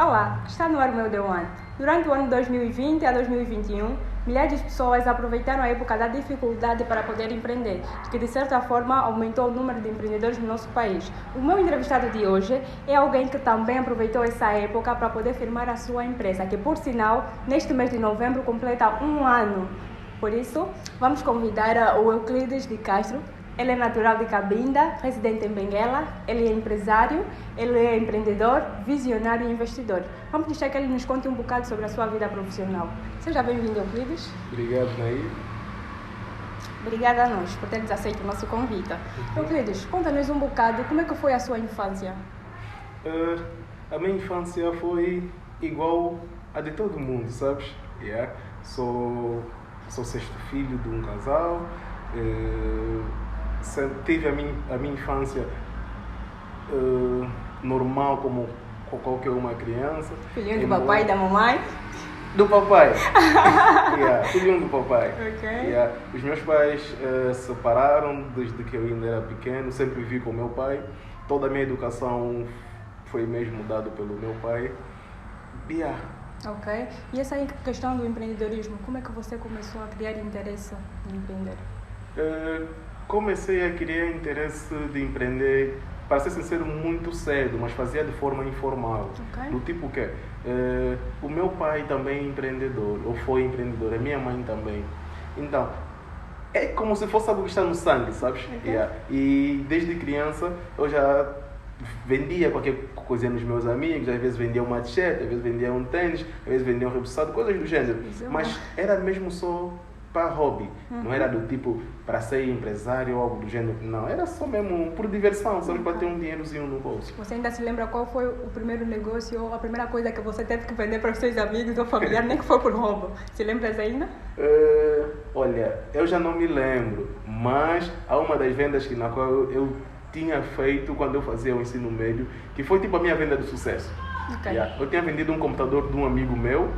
Olá, está no ar o meu The One. Durante o ano 2020 a 2021, milhares de pessoas aproveitaram a época da dificuldade para poder empreender, que de certa forma aumentou o número de empreendedores no nosso país. O meu entrevistado de hoje é alguém que também aproveitou essa época para poder firmar a sua empresa, que por sinal, neste mês de novembro completa um ano. Por isso, vamos convidar o Euclides de Castro. Ele é natural de Cabinda, residente em Benguela, ele é empresário, ele é empreendedor, visionário e investidor. Vamos deixar que ele nos conte um bocado sobre a sua vida profissional. Seja bem-vindo, Euclides. Obrigado, Nair. Obrigada a nós por teres aceito o nosso convite. Euclides, conta-nos um bocado como é que foi a sua infância. A minha infância foi igual a de todo mundo, sabes? Sou sexto filho de um casal. Tive a minha infância normal como qualquer uma criança. Filhinho do papai e da mamãe? Do papai. Filhinho do papai. Ok. Os meus pais separaram desde que eu ainda era pequeno. Sempre vivi com o meu pai. Toda a minha educação foi mesmo dada pelo meu pai. Ok. E essa questão do empreendedorismo, como é que você começou a criar interesse em empreender? Comecei a criar interesse de empreender, para ser sincero, muito cedo, mas fazia de forma informal. Okay. Do tipo que o meu pai também é empreendedor, ou foi empreendedor, a minha mãe também. Então, é como se fosse algo que está no sangue, sabes? Okay. E desde criança eu já vendia qualquer coisa nos meus amigos, às vezes vendia uma t-shirt, às vezes vendia um tênis, às vezes vendia um rebuçado, coisas do gênero. Mas era mesmo só para hobby, não era do tipo para ser empresário ou algo do gênero, não, era só mesmo por diversão, só para ter um dinheirozinho no bolso. Você ainda se lembra qual foi o primeiro negócio ou a primeira coisa que você teve que vender para os seus amigos ou familiares, nem que foi por roubo? Se lembras ainda? Olha, eu já não me lembro, mas há uma das vendas na qual eu tinha feito quando eu fazia o ensino médio, que foi tipo a minha venda de sucesso. Okay. Eu tinha vendido um computador de um amigo meu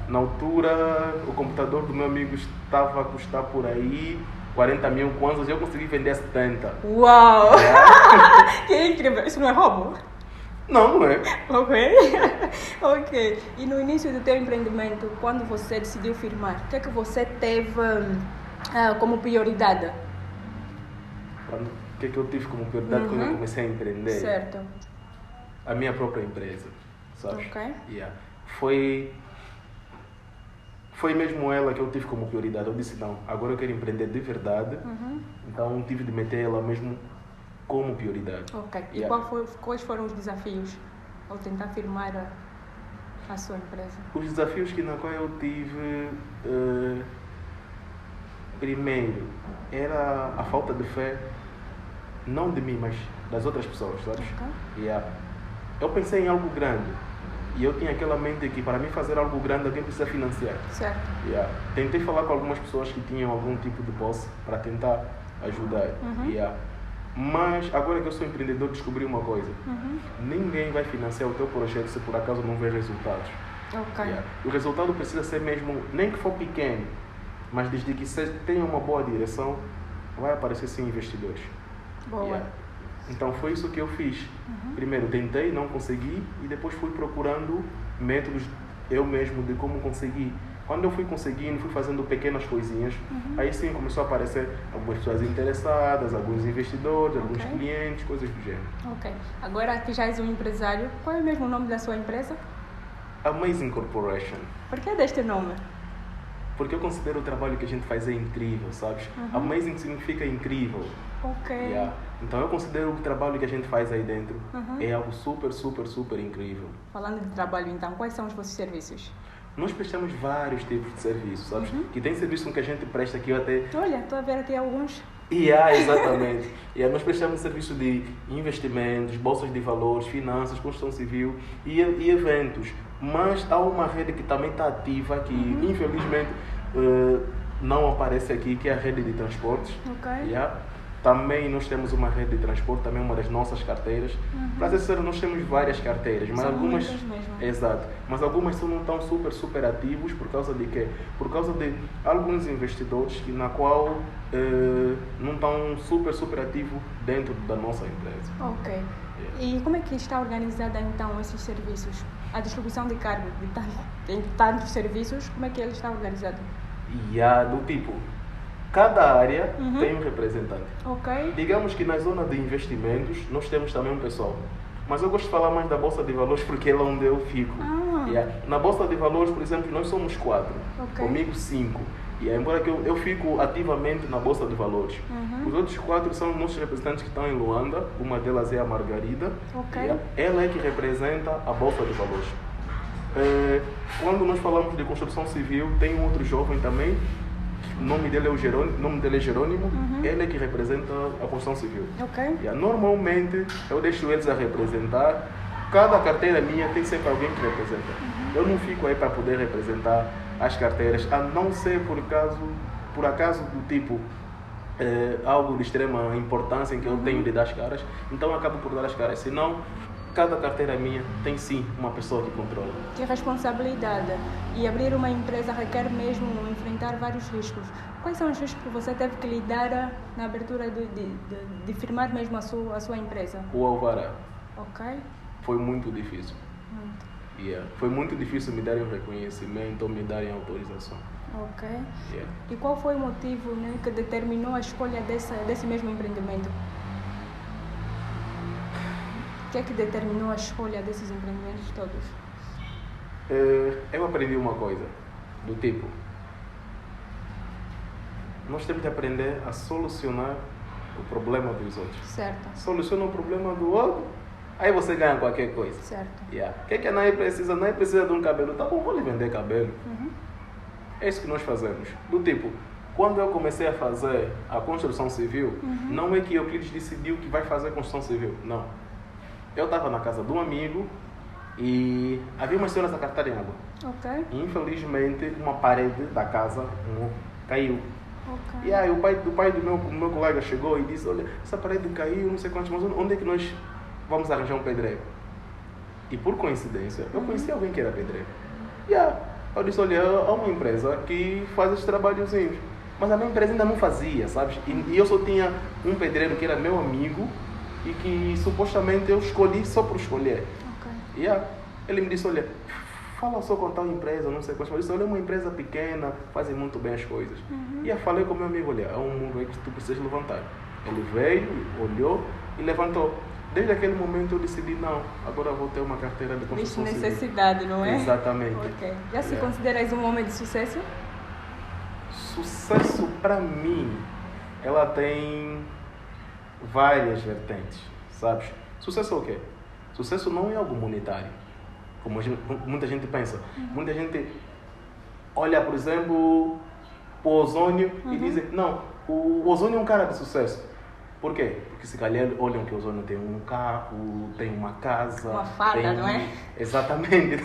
na altura o computador do meu amigo estava a custar por aí 40 mil kwanzas e eu consegui vender a 70. Uau! Que incrível! Isso não é roubo? Não é. Ok. E no início do teu empreendimento, quando você decidiu firmar, o que é que você teve como prioridade? O que é que eu tive como prioridade quando eu comecei a empreender? Certo. A minha própria empresa, sabes? Ok. Foi mesmo ela que eu tive como prioridade. Eu disse, não, agora eu quero empreender de verdade. Então tive de meter ela mesmo como prioridade. Ok. E quais foram os desafios ao tentar firmar a sua empresa? Os desafios na qual eu tive, primeiro, era a falta de fé, não de mim, mas das outras pessoas, sabes? Ok. Eu pensei em algo grande e eu tinha aquela mente que para mim fazer algo grande alguém precisa financiar. Certo. Tentei falar com algumas pessoas que tinham algum tipo de posse para tentar ajudar. Mas agora que eu sou empreendedor descobri uma coisa. Ninguém vai financiar o teu projeto se por acaso não ver resultados. Ok. O resultado precisa ser mesmo, nem que for pequeno, mas desde que tenha uma boa direção, vai aparecer sim investidores. Boa. Então foi isso que eu fiz. Primeiro tentei, não consegui e depois fui procurando métodos eu mesmo de como conseguir. Quando eu fui conseguindo, fui fazendo pequenas coisinhas, aí sim começou a aparecer algumas pessoas interessadas, alguns investidores, alguns clientes, coisas do gênero. Ok. Agora que já és um empresário, qual é mesmo o nome da sua empresa? Amazing Corporation. Por que deste nome? Porque eu considero o trabalho que a gente faz é incrível, sabes? Amazing significa incrível. Ok. Então eu considero o trabalho que a gente faz aí dentro é algo super, super, super incrível. Falando de trabalho então, quais são os vossos serviços? Nós prestamos vários tipos de serviços, sabes? Que tem serviço que a gente presta aqui até... Olha, estou a ver aqui alguns. Exatamente. Nós prestamos serviço de investimentos, bolsas de valores, finanças, construção civil e eventos. Mas há uma rede que também está ativa, que infelizmente não aparece aqui, que é a rede de transportes. Também nós temos uma rede de transporte, também uma das nossas carteiras. Para ser sincero, nós temos várias carteiras, mas são algumas... muitas mesmo. Exato. Mas algumas não estão super ativos por causa de quê? Por causa de alguns investidores que, na qual não estão super ativos dentro da nossa empresa. Ok. E como é que está organizada então esses serviços? A distribuição de cargo em tantos serviços, como é que ele está organizado? E há do tipo, cada área tem um representante. Ok. Digamos que na zona de investimentos nós temos também um pessoal. Mas eu gosto de falar mais da Bolsa de Valores porque é lá onde eu fico. Na Bolsa de Valores, por exemplo, nós somos 4. Okay. Comigo 5. Embora que eu fico ativamente na Bolsa de Valores. Os outros 4 são nossos representantes que estão em Luanda. Uma delas é a Margarida. Okay. Ela é que representa a Bolsa de Valores. Quando nós falamos de construção civil, tem um outro jovem também. O nome dele é Jerônimo. Ele é que representa a construção civil. Okay. Normalmente, eu deixo eles a representar. Cada carteira minha tem sempre alguém que representa. Eu não fico aí para poder representar as carteiras, a não ser por acaso do tipo algo de extrema importância em que eu tenho de dar as caras, então eu acabo por dar as caras. Senão, cada carteira minha tem sim uma pessoa que controla. Que responsabilidade. E abrir uma empresa requer mesmo enfrentar vários riscos. Quais são os riscos que você teve que lidar na abertura de firmar mesmo a sua empresa? O alvará. Ok. Foi muito difícil. Foi muito difícil me darem reconhecimento ou me darem autorização. Ok. E qual foi o motivo, né, que determinou a escolha desse mesmo empreendimento? O que é que determinou a escolha desses empreendimentos todos? Eu aprendi uma coisa, do tipo, nós temos de aprender a solucionar o problema dos outros. Certo. Soluciona o problema do outro, aí você ganha qualquer coisa. Certo. O que a Nai precisa? A Nai precisa de um cabelo. Tá bom, vou lhe vender cabelo. É isso que nós fazemos. Do tipo, quando eu comecei a fazer a construção civil, não é que Euclides decidiu que vai fazer construção civil. Não. Eu estava na casa de um amigo e havia umas senhoras a captarem água. Ok. E, infelizmente, uma parede da casa caiu. Ok. E aí o pai do meu colega chegou e disse, olha, essa parede caiu, não sei quantos, mas onde é que nós vamos arranjar um pedreiro? E por coincidência, eu conheci alguém que era pedreiro. Eu disse, olha, há uma empresa que faz esses trabalhozinhos. Mas a minha empresa ainda não fazia, sabes? E eu só tinha um pedreiro que era meu amigo e que supostamente eu escolhi só por escolher. Ok. Ele me disse, olha, fala só com tal empresa, não sei quantos. Eu disse, olha, é uma empresa pequena, fazem muito bem as coisas. E eu falei com meu amigo, olha, é um mundo aí que tu precisas levantar. Ele veio, olhou e levantou. Desde aquele momento eu decidi, não, agora eu vou ter uma carteira de construção civil. Necessidade, não é? Exatamente. Ok. Já se consideras um homem de sucesso? Sucesso para mim, ela tem várias vertentes, sabes? Sucesso é o quê? Sucesso não é algo monetário, como muita gente pensa. Muita gente olha, por exemplo, o Ozônio e diz, não, o Ozônio é um cara de sucesso. Por quê? Porque se calhar olham que o Ozônio tem um carro, tem uma casa... Uma farda, não é? Exatamente.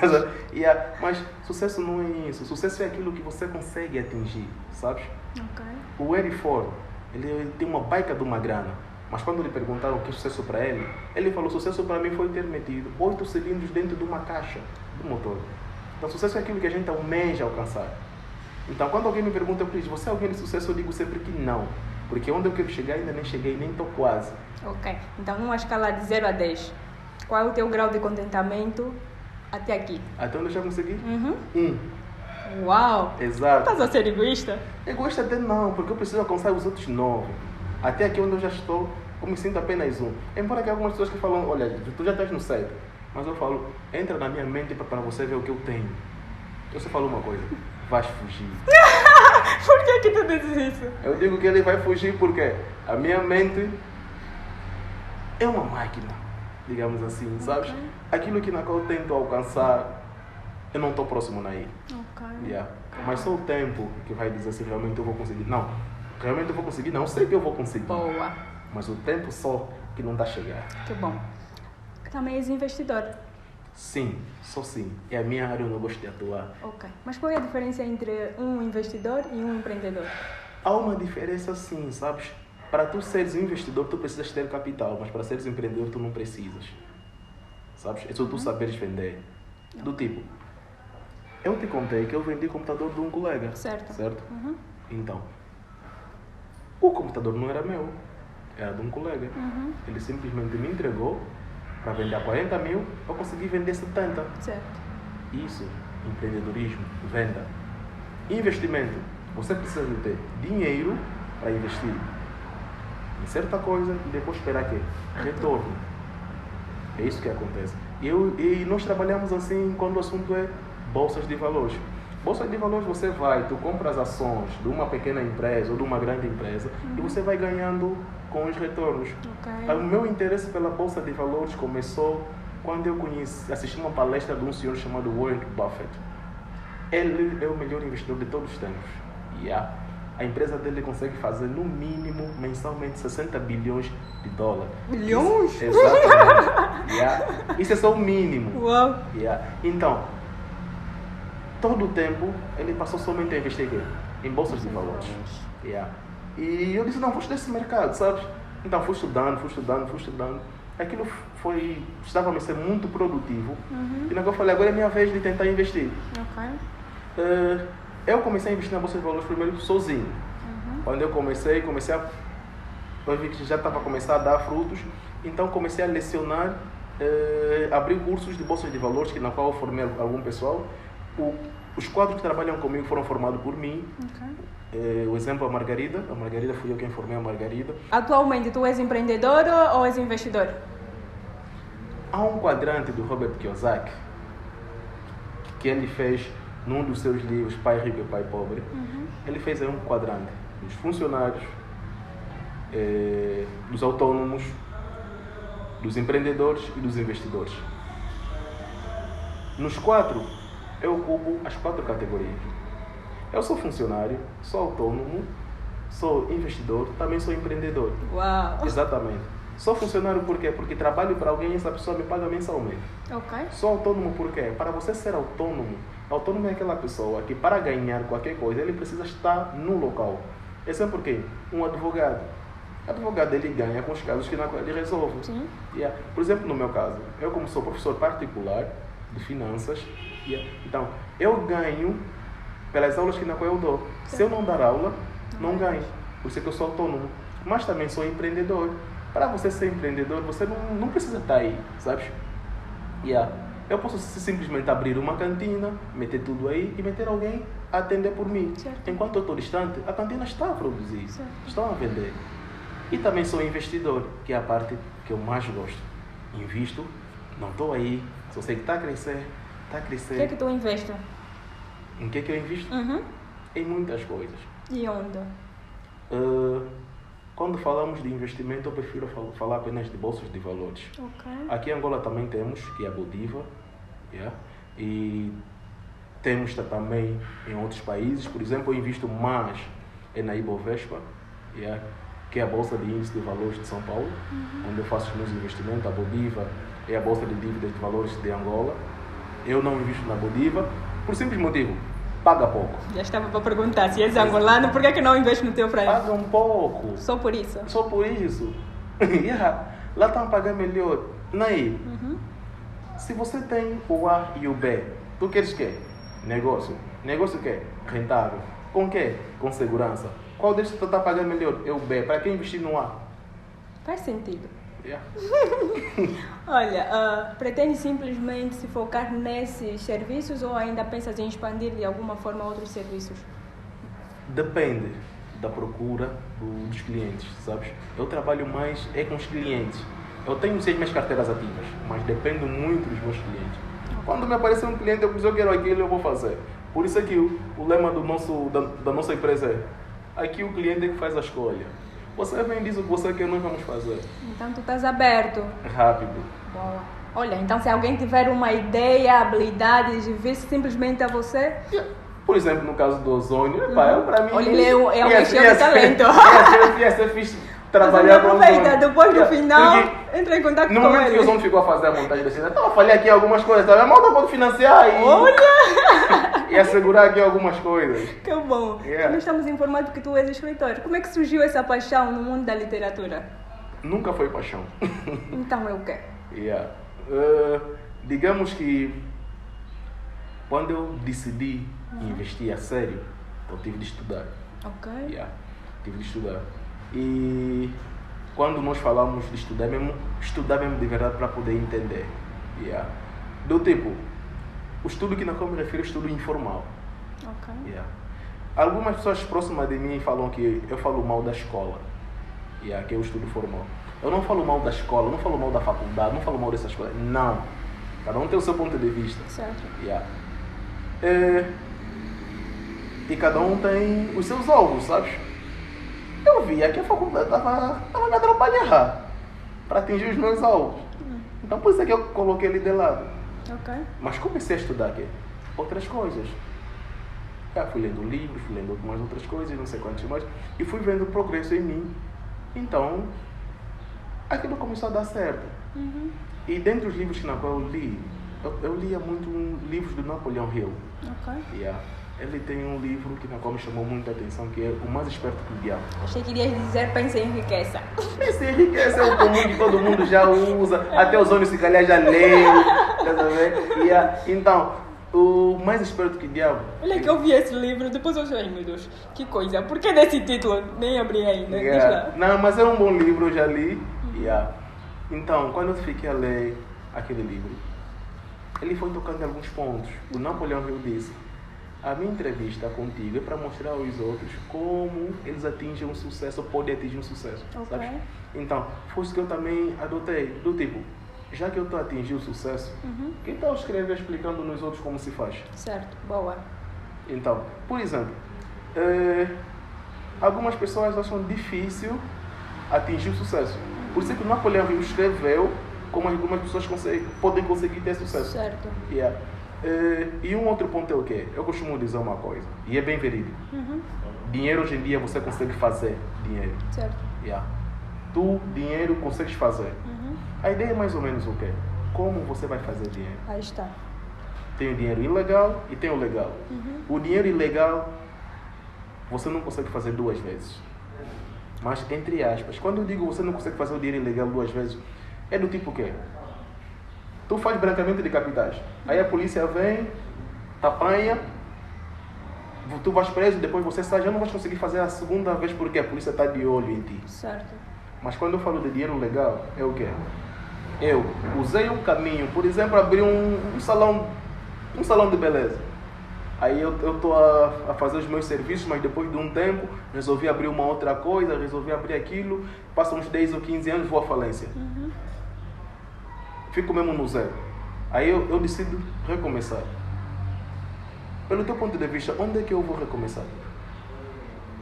Mas sucesso não é isso. Sucesso é aquilo que você consegue atingir, sabes? Ok. O Henry Ford, ele tem uma baita de uma grana. Mas quando lhe perguntaram o que é sucesso para ele falou, sucesso para mim foi ter metido 8 cilindros dentro de uma caixa do motor. Então sucesso é aquilo que a gente almeja alcançar. Então quando alguém me pergunta, você é alguém de sucesso? Eu digo sempre que não. Porque onde eu quero chegar ainda nem cheguei, nem estou quase. Ok. Então numa escala de 0 a 10, qual é o teu grau de contentamento até aqui? Até onde eu já consegui? 1. Uau! Exato. Estás a ser egoísta? Egoísta até não, porque eu preciso alcançar os outros 9. Até aqui onde eu já estou, eu me sinto apenas 1. Embora que algumas pessoas que falam, olha, tu já estás no 7. Mas eu falo, entra na minha mente para você ver o que eu tenho. Eu só falo uma coisa, vais fugir. Por que tu dizes isso? Eu digo que ele vai fugir porque a minha mente é uma máquina, digamos assim, sabes? Aquilo que na qual eu tento alcançar, eu não estou próximo naí. Mas só o tempo que vai dizer se realmente eu vou conseguir. Não, realmente eu vou conseguir, não, eu sei que eu vou conseguir. Boa. Mas o tempo só que não está a chegar. Que bom. Também és investidor. Sim, só sim. É a minha área onde eu gosto de atuar. Ok. Mas qual é a diferença entre um investidor e um empreendedor? Há uma diferença sim, sabes? Para tu seres um investidor, tu precisas ter capital, mas para seres empreendedor, tu não precisas. Sabes? É só tu saberes vender. Do tipo, eu te contei que eu vendi computador de um colega. Certo. Uhum. Então, o computador não era meu, era de um colega. Uhum. Ele simplesmente me entregou para vender a 40 mil, eu consegui vender 70. Certo. Isso, empreendedorismo, venda. Investimento, você precisa de ter dinheiro para investir em certa coisa e depois esperar que retorno. É isso que acontece. E nós trabalhamos assim quando o assunto é bolsas de valores. Bolsa de valores, você vai, tu compra as ações de uma pequena empresa ou de uma grande empresa e você vai ganhando com os retornos. Okay. O meu interesse pela bolsa de valores começou quando eu assisti uma palestra de um senhor chamado Warren Buffett. Ele é o melhor investidor de todos os tempos. A empresa dele consegue fazer no mínimo mensalmente 60 bilhões de dólares. Bilhões? Exatamente. Isso é só o mínimo. Uau. Então, todo o tempo ele passou somente a investir em bolsas de valores. E eu disse, não, vou estudar esse mercado, sabes? Então fui estudando. Aquilo estava a me ser muito produtivo. E eu falei, agora é minha vez de tentar investir. Eu comecei a investir na bolsa de valores primeiro sozinho. Quando eu comecei eu vi que já estava a começar a dar frutos. Então comecei a lecionar, abri cursos de bolsa de valores, na qual eu formei algum pessoal. Os quadros que trabalham comigo foram formados por mim. O exemplo, a Margarida fui eu quem formei a Margarida. Atualmente, tu és empreendedor ou és investidor? Há um quadrante do Robert Kiyosaki que ele fez num dos seus livros, Pai Rico e Pai Pobre. Ele fez aí um quadrante dos funcionários, dos autônomos, dos empreendedores e dos investidores. Nos quatro, eu ocupo as 4 categorias. Eu sou funcionário, sou autônomo, sou investidor, também sou empreendedor. Uau! Exatamente. Sou funcionário por quê? Porque trabalho para alguém e essa pessoa me paga mensalmente. Sou autônomo por quê? Para você ser autônomo é aquela pessoa que para ganhar qualquer coisa, ele precisa estar no local. Esse é porque um advogado ele ganha com os casos que ele resolve. Sim. Por exemplo, no meu caso, eu como sou professor particular de finanças, então eu ganho pelas aulas que eu dou. Se eu não dar aula, não ganho. Por isso é que eu sou autônomo. Mas também sou empreendedor. Para você ser empreendedor, você não precisa estar aí, sabes? Eu posso simplesmente abrir uma cantina, meter tudo aí e meter alguém a atender por mim. Certo. Enquanto eu estou distante, a cantina está a produzir, certo, estão a vender. E também sou investidor, que é a parte que eu mais gosto. Invisto, não estou aí, só sei que está a crescer. O que é que tu investes? Em que eu invisto? Em muitas coisas. E onde? Quando falamos de investimento, eu prefiro falar apenas de bolsas de valores. Aqui em Angola também temos, que é a Bodiva, e temos também em outros países. Por exemplo, eu invisto mais na Ibovespa, que é a Bolsa de Índice de Valores de São Paulo, onde eu faço os meus investimentos. A Bodiva é a Bolsa de Dívidas de Valores de Angola. Eu não invisto na Bodiva, por simples motivo, paga pouco. Já estava para perguntar, se és angolano, por que não investes no teu país? Paga um pouco. Só por isso? Só por isso. Lá estão a pagar melhor. Naí, se você tem o A e o B, tu queres o quê? Negócio. Negócio o quê? Rentável. Com o quê? Com segurança. Qual desses tu está pagando melhor? É o B. Para que investir no A? Faz sentido. Olha, pretende simplesmente se focar nesses serviços ou ainda pensas em expandir de alguma forma outros serviços? Depende da procura dos clientes, sabes? Eu trabalho mais com os clientes. Eu tenho 6 minhas carteiras ativas, mas dependo muito dos meus clientes. Quando me aparecer um cliente, eu quero aquilo, eu vou fazer. Por isso é que o lema da nossa empresa é: aqui o cliente é que faz a escolha. Você vem e diz o que você quer, nós vamos fazer. Então tu estás aberto. Rápido. Boa. Olha, então se alguém tiver uma ideia, habilidade de vir simplesmente a você... Por exemplo, no caso do ozônio, para mim... Olha, ele é um mexer de talento. Ia ser fixe trabalhar com o ozônio. Aproveita, depois do final, entra em contato com ele. No momento que o ozônio ficou a fazer a montagem da cidade, então eu falei aqui algumas coisas, a malta pode financiar e... Olha! E assegurar aqui algumas coisas. Que bom. Também estamos informados que tu és escritor. Como é que surgiu essa paixão no mundo da literatura? Nunca foi paixão. Então é o quê? Digamos que Quando eu decidi investir a sério, eu tive de estudar. Ok. Yeah, tive de estudar. E quando nós falamos de estudar mesmo de verdade para poder entender. Yeah. Do tipo, o estudo que não me refiro é estudo informal. Ok. Yeah. Algumas pessoas próximas de mim falam que eu falo mal da escola, que é o estudo formal. Eu não falo mal da escola, não falo mal da faculdade, não falo mal dessas coisas. Não. Cada um tem o seu ponto de vista. Certo. Yeah. E cada um tem os seus alvos, sabes? Eu via que a faculdade estava me atrapalhando para atingir os meus alvos. Então por isso é que eu coloquei ele de lado. Ok. Mas comecei a estudar aqui outras coisas. Fui lendo livros, fui lendo algumas outras coisas, não sei quantas mais, e fui vendo o progresso em mim. Então, aquilo começou a dar certo. E dentre os livros que eu li, eu lia muito livros do Napoleão Hill. Ok. Yeah. Ele tem um livro que na qual me chamou muita atenção, que é O Mais Esperto que o Diabo. Achei que irias dizer Pense e Enriqueça. Pense e Enriqueça é o comum que todo mundo já usa, até os homens se calhar já leu. Yeah. Então, O Mais Esperto que o Diabo. Olha que eu vi esse livro, depois eu achei, meu Deus, que coisa, por que desse título? Nem abri ainda, diz lá. Não, mas é um bom livro, eu já li. Yeah. Então, quando eu fiquei a ler aquele livro, ele foi tocando em alguns pontos. O Napoleão Hill disse: a minha entrevista contigo é para mostrar aos outros como eles atingem um sucesso, ou podem atingir um sucesso. Ok. Sabe? Então, foi isso que eu também adotei. Do tipo, já que eu estou a atingir o sucesso, que tal escrever explicando nos outros como se faz? Certo, boa. Então, por exemplo, algumas pessoas acham difícil atingir o sucesso. Por isso é que o Napoleão Hill escreveu como algumas pessoas podem conseguir ter sucesso. Certo. Yeah. E um outro ponto é o quê? Eu costumo dizer uma coisa, e é bem verídico. Dinheiro hoje em dia você consegue fazer dinheiro. Certo. Yeah. Tu, dinheiro, consegues fazer. A ideia é mais ou menos o quê? Como você vai fazer dinheiro? Aí está. Tem o dinheiro ilegal e tem o legal. O dinheiro ilegal você não consegue fazer duas vezes. Mas, entre aspas, quando eu digo você não consegue fazer o dinheiro ilegal duas vezes, é do tipo o quê? Tu faz branqueamento de capitais. Aí a polícia vem, te apanha, tu vais preso, depois você sai, já não vais conseguir fazer a segunda vez porque a polícia está de olho em ti. Certo. Mas quando eu falo de dinheiro legal, é o quê? Eu usei um caminho, por exemplo, abri um salão de beleza. Aí eu estou a fazer os meus serviços, mas depois de um tempo resolvi abrir uma outra coisa, resolvi abrir aquilo, passa uns 10 ou 15 anos, vou à falência. Fico mesmo no zero. Aí eu decido recomeçar. Pelo teu ponto de vista, onde é que eu vou recomeçar?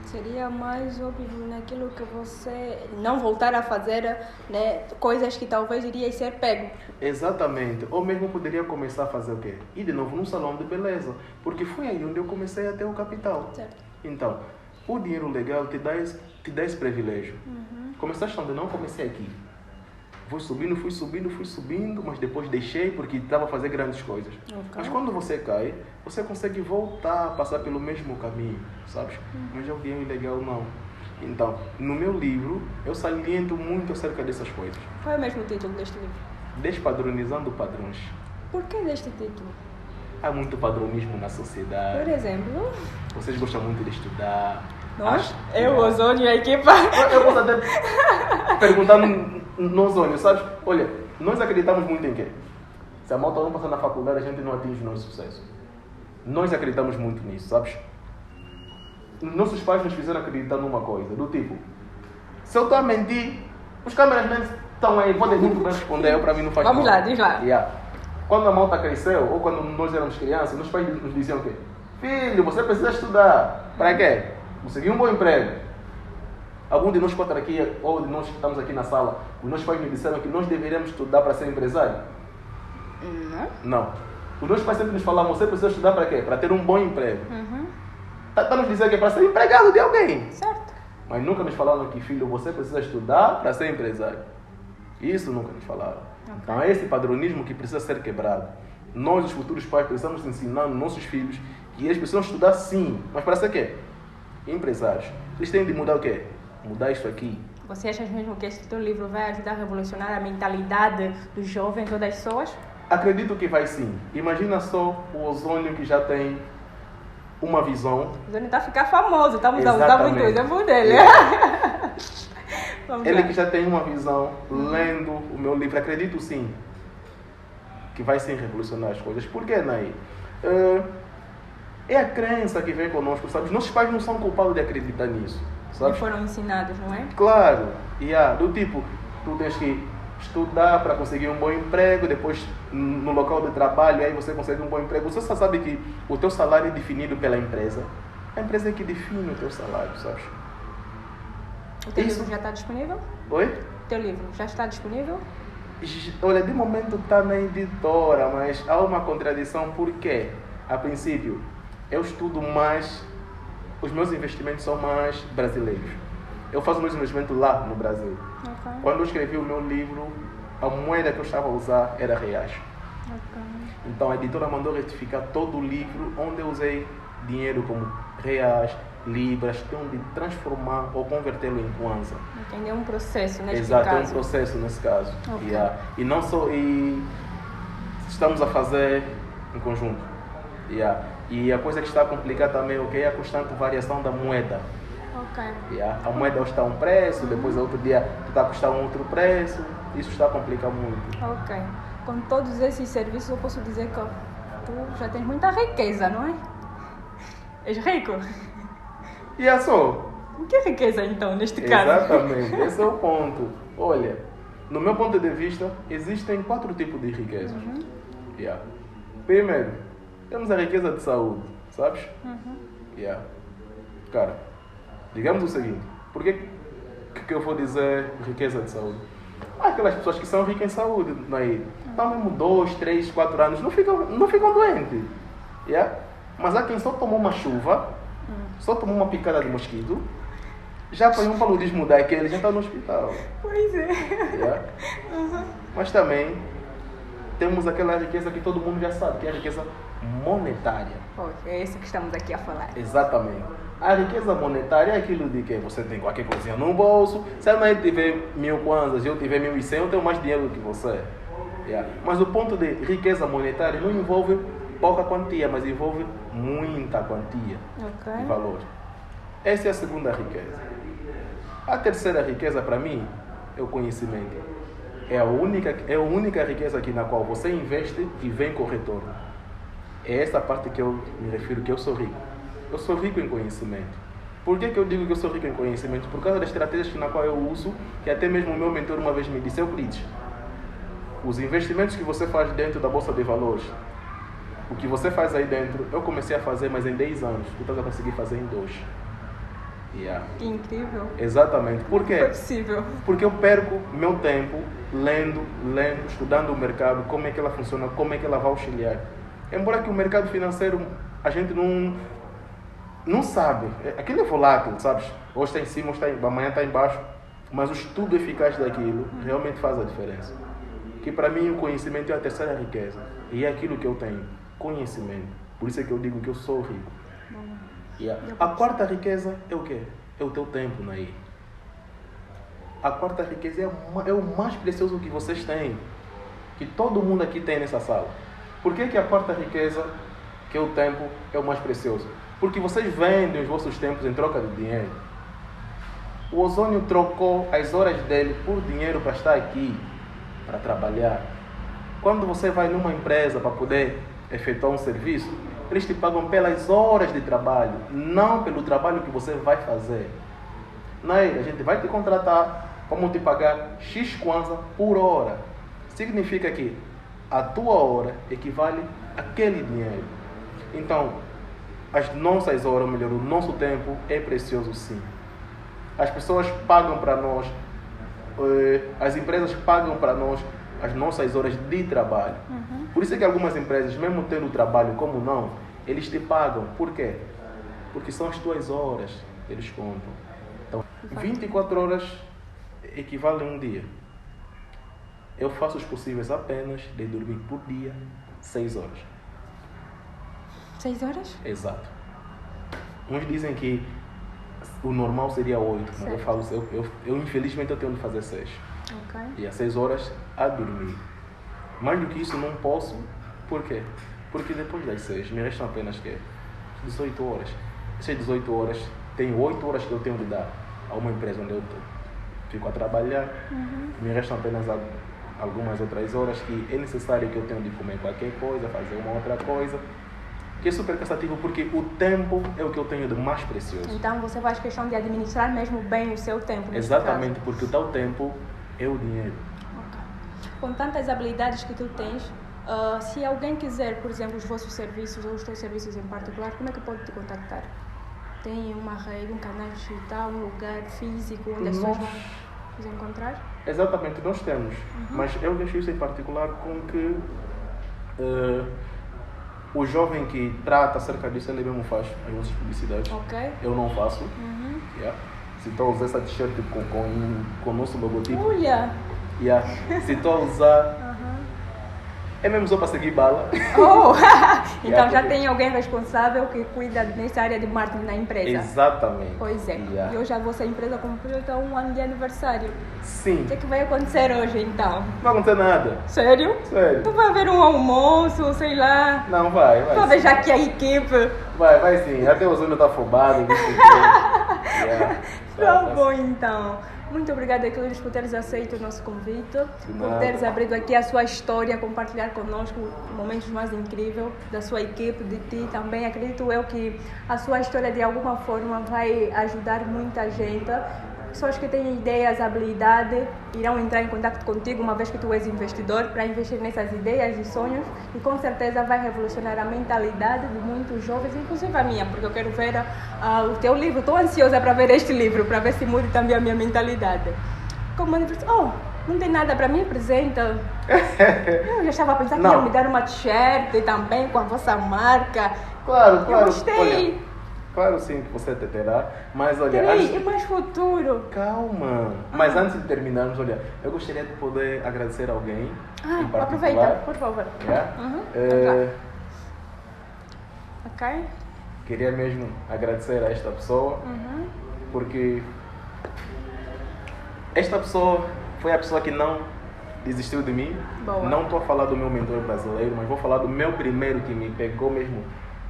Seria mais óbvio naquilo que você não voltar a fazer, né, coisas que talvez iria ser pego. Exatamente. Ou mesmo poderia começar a fazer o quê? Ir de novo num salão de beleza. Porque foi aí onde eu comecei a ter o capital. Certo. Então, o dinheiro legal te dá esse privilégio. Começaste onde não comecei aqui. Fui subindo, mas depois deixei porque estava a fazer grandes coisas. Okay. Mas quando você cai, você consegue voltar a passar pelo mesmo caminho, sabes? Mas o dinheiro ilegal não. Então, no meu livro, eu saliento muito acerca dessas coisas. Qual é o mesmo título deste livro? Despadronizando padrões. Por que deste título? Há muito padronismo na sociedade. Por exemplo? Vocês gostam muito de estudar. Nós? Eu, Ozônio e a equipa. Eu posso até perguntar no Ozônio, sabes? Olha, nós acreditamos muito em quê? Se a malta não passar na faculdade, a gente não atinge o nosso sucesso. Nós acreditamos muito nisso, sabes? Nossos pais nos fizeram acreditar numa coisa, do tipo, se eu estou a mentir, os câmeras estão aí, podem muito bem responder, para mim não faz Vamos mal. lá, diz lá. Yeah. Quando a malta cresceu, ou quando nós éramos crianças, nossos pais nos diziam o quê? Filho, você precisa estudar. Para quê? Conseguir um bom emprego. Algum de nós que está aqui, ou de nós que estamos aqui na sala, os nossos pais nos disseram que nós deveríamos estudar para ser empresário? Não. Os nossos pais sempre nos falavam, você precisa estudar para quê? Para ter um bom emprego. Está nos dizendo que é para ser empregado de alguém. Certo. Mas nunca nos falaram que, filho, você precisa estudar para ser empresário. Isso nunca nos falaram. Okay. Então é esse padronismo que precisa ser quebrado. Nós, os futuros pais, precisamos ensinar nossos filhos que eles precisam estudar sim. Mas para ser quê? Empresários. Eles têm de mudar o quê? Mudar isso aqui. Você acha mesmo que este teu livro vai ajudar a revolucionar a mentalidade dos jovens ou das pessoas? Acredito que vai sim. Imagina só o Ozônio que já tem uma visão. O Ozônio está a ficar famoso, estamos a usar muito o exemplo dele. Ele que já tem uma visão, lendo o meu livro, acredito sim que vai sim revolucionar as coisas. Por que, Nai? É a crença que vem conosco, sabe? Nossos pais não são culpados de acreditar nisso, sabe? E foram ensinados, não é? Claro. Do tipo, tu tens que estudar para conseguir um bom emprego, depois no local de trabalho, aí você consegue um bom emprego. Você só sabe que o teu salário é definido pela empresa. A empresa é que define o teu salário, sabes? O teu livro já está disponível? Oi? O teu livro já está disponível? Olha, de momento está na editora, mas há uma contradição porque, a princípio, eu estudo mais, os meus investimentos são mais brasileiros. Eu faço meus investimentos lá no Brasil. Okay. Quando eu escrevi o meu livro, a moeda que eu estava a usar era reais. Okay. Então a editora mandou retificar todo o livro, onde eu usei dinheiro como reais, libras, tenho de transformar ou convertê-lo em kwanza. Entendi, é um processo neste Exato, caso. é um processo nesse caso. Okay. E não só, e estamos a fazer em conjunto. E a coisa que está a complicar também é a constante variação da moeda. Okay. A moeda hoje está a um preço, depois outro dia está a custar um outro preço. Isso está a complicar muito. Ok. Com todos esses serviços eu posso dizer que tu já tens muita riqueza, não é? És rico? E é só. O que é riqueza então, neste caso? Exatamente, esse é o ponto. Olha, no meu ponto de vista, existem 4 tipos de riquezas. Primeiro, temos a riqueza de saúde, sabes? Cara, digamos o seguinte, por que eu vou dizer riqueza de saúde? Há aquelas pessoas que são ricas em saúde, não é? Estão mesmo 2, 3, 4 anos, não ficam doentes. Mas há quem só tomou uma chuva, só tomou uma picada de mosquito, já foi um paludismo daquele, já está no hospital. Pois é. Mas também temos aquela riqueza que todo mundo já sabe, que é a riqueza monetária. É isso que estamos aqui a falar. Exatamente. A riqueza monetária é aquilo de que você tem qualquer coisinha no bolso. Se a mãe tiver 1000 kwanzas e eu tiver 1100, eu tenho mais dinheiro do que você. Mas o ponto de riqueza monetária não envolve pouca quantia, mas envolve muita quantia de valor. Essa é a segunda riqueza. A terceira riqueza, para mim, é o conhecimento. É a única riqueza aqui na qual você investe e vem com retorno. É essa parte que eu me refiro, que eu sou rico. Eu sou rico em conhecimento. Por que eu digo que eu sou rico em conhecimento? Por causa das estratégias na qual eu uso, que até mesmo o meu mentor uma vez me disse: Euclides, os investimentos que você faz dentro da Bolsa de Valores, o que você faz aí dentro, eu comecei a fazer, mas em 10 anos. Tu estás a conseguir fazer em 2. Que incrível. Exatamente. Por quê? Foi possível. Porque eu perco meu tempo lendo, estudando o mercado, como é que ela funciona, como é que ela vai auxiliar. Embora que o mercado financeiro a gente não sabe. Aquilo é volátil, sabes? Hoje está em cima, amanhã está embaixo. Mas o estudo eficaz daquilo realmente faz a diferença. Que para mim o conhecimento é a terceira riqueza. E é aquilo que eu tenho, conhecimento. Por isso é que eu digo que eu sou rico. A quarta riqueza é o quê? É o teu tempo, Naí. A quarta riqueza é o mais precioso que vocês têm. Que todo mundo aqui tem nessa sala. Por que a quarta riqueza, que é o tempo, é o mais precioso? Porque vocês vendem os vossos tempos em troca de dinheiro. O Ozônio trocou as horas dele por dinheiro para estar aqui, para trabalhar. Quando você vai numa empresa para poder efetuar um serviço, eles te pagam pelas horas de trabalho, não pelo trabalho que você vai fazer. Não é? A gente vai te contratar, vamos te pagar X kwanza por hora. Significa que a tua hora equivale àquele dinheiro. Então, as nossas horas, ou melhor, o nosso tempo é precioso sim. As pessoas pagam para nós, as empresas pagam para nós as nossas horas de trabalho. Por isso é que algumas empresas, mesmo tendo trabalho como não, eles te pagam. Por quê? Porque são as tuas horas que eles contam. Então, 24 horas equivalem a um dia. Eu faço os possíveis apenas de dormir por dia 6 horas. 6 horas? Exato. Uns dizem que o normal seria 8, mas eu falo, eu infelizmente eu tenho de fazer 6. Okay. E às 6 horas a dormir. Mais do que isso, não posso. Por quê? Porque depois das 6 me restam apenas 18 horas. Essas 18 horas, tenho 8 horas que eu tenho de dar a uma empresa onde eu fico a trabalhar. Me restam apenas algumas outras horas que é necessário que eu tenha de comer qualquer coisa, fazer uma outra coisa. Que é super cansativo porque o tempo é o que eu tenho de mais precioso. Então você faz questão de administrar mesmo bem o seu tempo. Exatamente, porque o teu tempo é o dinheiro. Okay. Com tantas habilidades que tu tens, se alguém quiser, por exemplo, os vossos serviços ou os teus serviços em particular, como é que pode te contactar? Tem uma rede, um canal digital, um lugar físico onde as pessoas vão vos encontrar? Exatamente, nós temos. Mas eu deixo isso em particular com que o jovem que trata acerca disso, ele mesmo faz as nossas publicidades. Ok. Eu não faço. Yeah. Se estou a usar essa t-shirt com o nosso logotipo. Olha! Yeah. Se estou a usar, é mesmo só para seguir bala. Oh! Então Yeah, já porque... tem alguém responsável que cuida nessa área de marketing na empresa. Exatamente. Pois é. Yeah. E hoje a vossa empresa completa 1 ano de aniversário. Sim. O que é que vai acontecer hoje então? Não vai acontecer nada. Sério? Sério. Tu vai haver um almoço, sei lá. Não, vai. Vou deixar aqui a equipe. Vai sim. Até o Zônio está afobado. Yeah. Tá bom então. Muito obrigada, Euclides, por teres aceito o nosso convite, por teres abrido aqui a sua história, compartilhar conosco momentos mais incríveis da sua equipe, de ti também. Acredito eu que a sua história de alguma forma vai ajudar muita gente. Pessoas que têm ideias, habilidade, irão entrar em contato contigo uma vez que tu és investidor para investir nessas ideias e sonhos e com certeza vai revolucionar a mentalidade de muitos jovens, inclusive a minha, porque eu quero ver o teu livro. Estou ansiosa para ver este livro, para ver se muda também a minha mentalidade. Como não tem nada para mim, apresenta. Eu já estava a pensar que iam me dar uma t-shirt também com a vossa marca. Claro. Eu gostei. Olha, claro sim que você terá, mas olha... Peraí, é mais futuro. Calma. Mas antes de terminarmos, olha, eu gostaria de poder agradecer alguém em particular. Aproveita, por favor. Yeah? Ok. Queria mesmo agradecer a esta pessoa, porque esta pessoa foi a pessoa que não desistiu de mim. Boa. Não estou a falar do meu mentor brasileiro, mas vou falar do meu primeiro que me pegou mesmo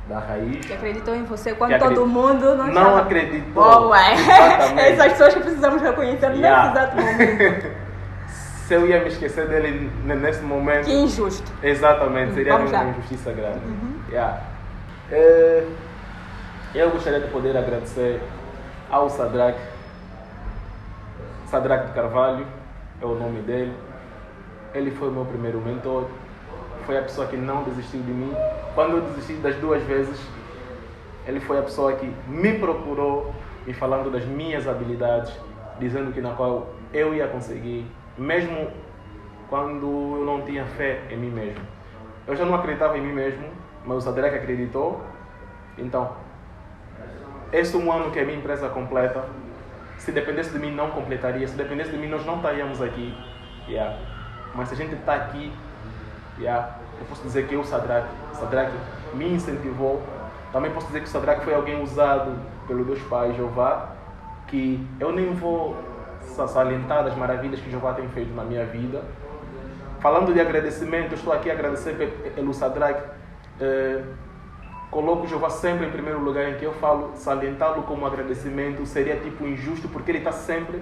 da raiz. Que acreditou em você quando todo mundo não acreditou. Boa. Exatamente. Essas pessoas que precisamos reconhecer nesse exato momento. Se eu ia me esquecer dele nesse momento... Que injusto. Exatamente, seria uma injustiça grande. Eu gostaria de poder agradecer ao Sadraque de Carvalho, é o nome dele. Ele foi o meu primeiro mentor, foi a pessoa que não desistiu de mim. Quando eu desisti das 2 vezes, ele foi a pessoa que me procurou, me falando das minhas habilidades, dizendo que na qual eu ia conseguir, mesmo quando eu não tinha fé em mim mesmo. Eu já não acreditava em mim mesmo, mas o Sadraque acreditou. Então, esse é um ano que a minha empresa completa. Se dependesse de mim, não completaria. Se dependesse de mim, nós não estaríamos aqui. Mas se a gente está aqui, eu posso dizer que o Sadraque me incentivou. Também posso dizer que o Sadraque foi alguém usado pelo Deus Pai, Jeová, que eu nem vou salientar das maravilhas que Jeová tem feito na minha vida. Falando de agradecimento, eu estou aqui a agradecer pelo Sadraque. Coloco Jeová sempre em primeiro lugar, em que eu falo, salientá-lo como agradecimento seria tipo injusto, porque ele está sempre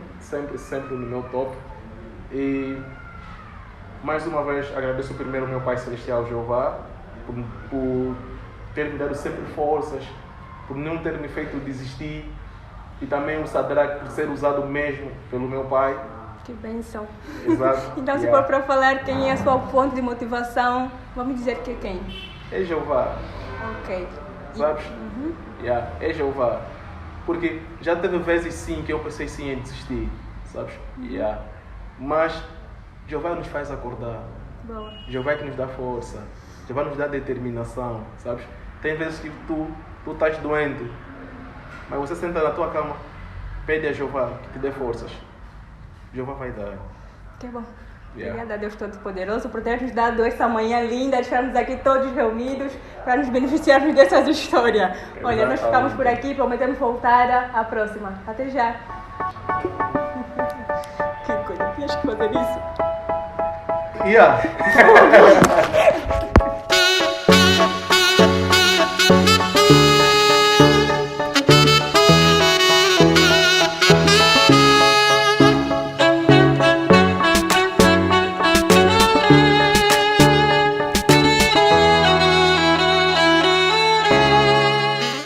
no meu top. E mais uma vez agradeço primeiro ao meu Pai Celestial, Jeová, por ter me dado sempre forças, por não ter me feito desistir, e também o Sadraque por ser usado mesmo pelo meu Pai. Que bênção. Exato. Então, se for para falar quem é a sua fonte de motivação, vamos dizer que é quem? É Jeová. Ok. Sabes? É Jeová. Porque já teve vezes sim que eu pensei sim em desistir, sabes? Mas Jeová nos faz acordar. Boa. Jeová é que nos dá força. Jeová nos dá determinação, sabes? Tem vezes que tu estás doente, mas você senta na tua cama, pede a Jeová que te dê forças. Jeová vai dar. Que bom. Obrigada a Deus Todo-Poderoso por ter nos dado essa manhã linda, estarmos aqui todos reunidos para nos beneficiarmos dessas histórias. Olha, nós ficamos por aqui, prometemos voltar à próxima. Até já! Que coisa, tinhas que fazer isso? Yeah.